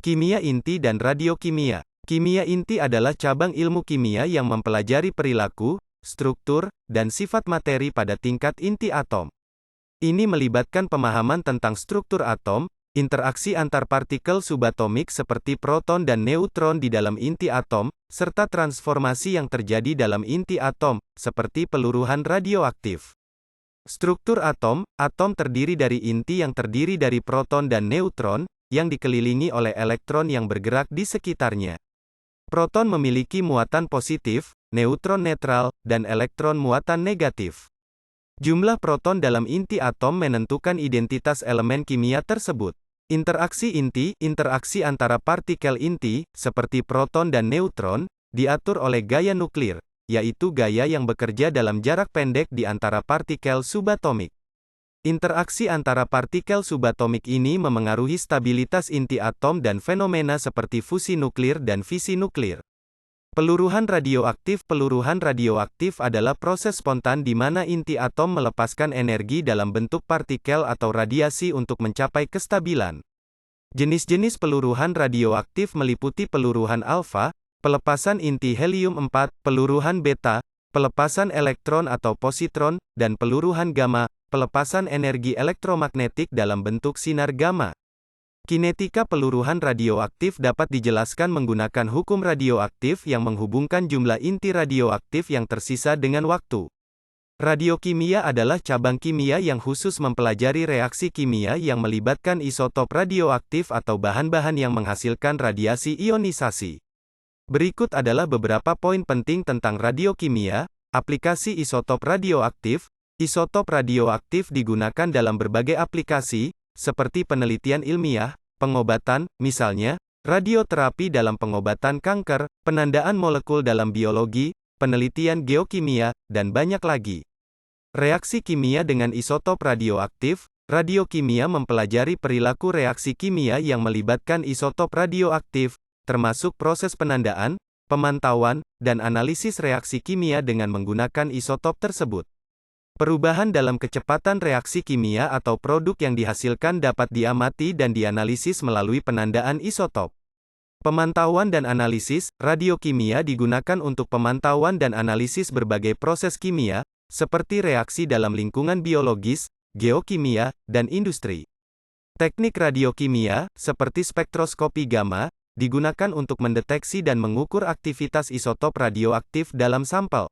Kimia inti dan radiokimia. Kimia inti adalah cabang ilmu kimia yang mempelajari perilaku, struktur, dan sifat materi pada tingkat inti atom. Ini melibatkan pemahaman tentang struktur atom, interaksi antar partikel subatomik seperti proton dan neutron di dalam inti atom, serta transformasi yang terjadi dalam inti atom, seperti peluruhan radioaktif. Struktur atom terdiri dari inti yang terdiri dari proton dan neutron, yang dikelilingi oleh elektron yang bergerak di sekitarnya. Proton memiliki muatan positif, neutron netral, dan elektron muatan negatif. Jumlah proton dalam inti atom menentukan identitas elemen kimia tersebut. Interaksi inti, interaksi antara partikel inti, seperti proton dan neutron, diatur oleh gaya nuklir, yaitu gaya yang bekerja dalam jarak pendek di antara partikel subatomik. Interaksi antara partikel subatomik ini memengaruhi stabilitas inti atom dan fenomena seperti fusi nuklir dan fisi nuklir. Peluruhan radioaktif adalah proses spontan di mana inti atom melepaskan energi dalam bentuk partikel atau radiasi untuk mencapai kestabilan. Jenis-jenis peluruhan radioaktif meliputi peluruhan alfa, pelepasan inti helium-4, peluruhan beta, pelepasan elektron atau positron, dan peluruhan gamma, pelepasan energi elektromagnetik dalam bentuk sinar gamma. Kinetika peluruhan radioaktif dapat dijelaskan menggunakan hukum radioaktif yang menghubungkan jumlah inti radioaktif yang tersisa dengan waktu. Radiokimia adalah cabang kimia yang khusus mempelajari reaksi kimia yang melibatkan isotop radioaktif atau bahan-bahan yang menghasilkan radiasi ionisasi. Berikut adalah beberapa poin penting tentang radiokimia. Aplikasi isotop radioaktif. Isotop radioaktif digunakan dalam berbagai aplikasi, seperti penelitian ilmiah, pengobatan, misalnya, radioterapi dalam pengobatan kanker, penandaan molekul dalam biologi, penelitian geokimia, dan banyak lagi. Reaksi kimia dengan isotop radioaktif. Radiokimia mempelajari perilaku reaksi kimia yang melibatkan isotop radioaktif, termasuk proses penandaan, pemantauan, dan analisis reaksi kimia dengan menggunakan isotop tersebut. Perubahan dalam kecepatan reaksi kimia atau produk yang dihasilkan dapat diamati dan dianalisis melalui penandaan isotop. Pemantauan dan analisis. Radiokimia digunakan untuk pemantauan dan analisis berbagai proses kimia, seperti reaksi dalam lingkungan biologis, geokimia, dan industri. Teknik radiokimia, seperti spektroskopi gamma, digunakan untuk mendeteksi dan mengukur aktivitas isotop radioaktif dalam sampel.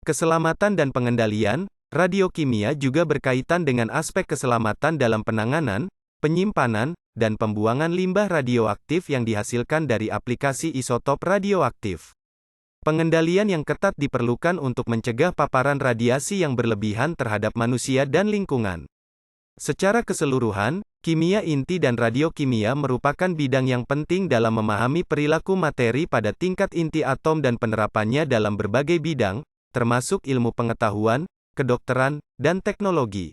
Keselamatan dan pengendalian. Radiokimia juga berkaitan dengan aspek keselamatan dalam penanganan, penyimpanan, dan pembuangan limbah radioaktif yang dihasilkan dari aplikasi isotop radioaktif. Pengendalian yang ketat diperlukan untuk mencegah paparan radiasi yang berlebihan terhadap manusia dan lingkungan. Secara keseluruhan, kimia inti dan radiokimia merupakan bidang yang penting dalam memahami perilaku materi pada tingkat inti atom dan penerapannya dalam berbagai bidang, termasuk ilmu pengetahuan, kedokteran, dan teknologi.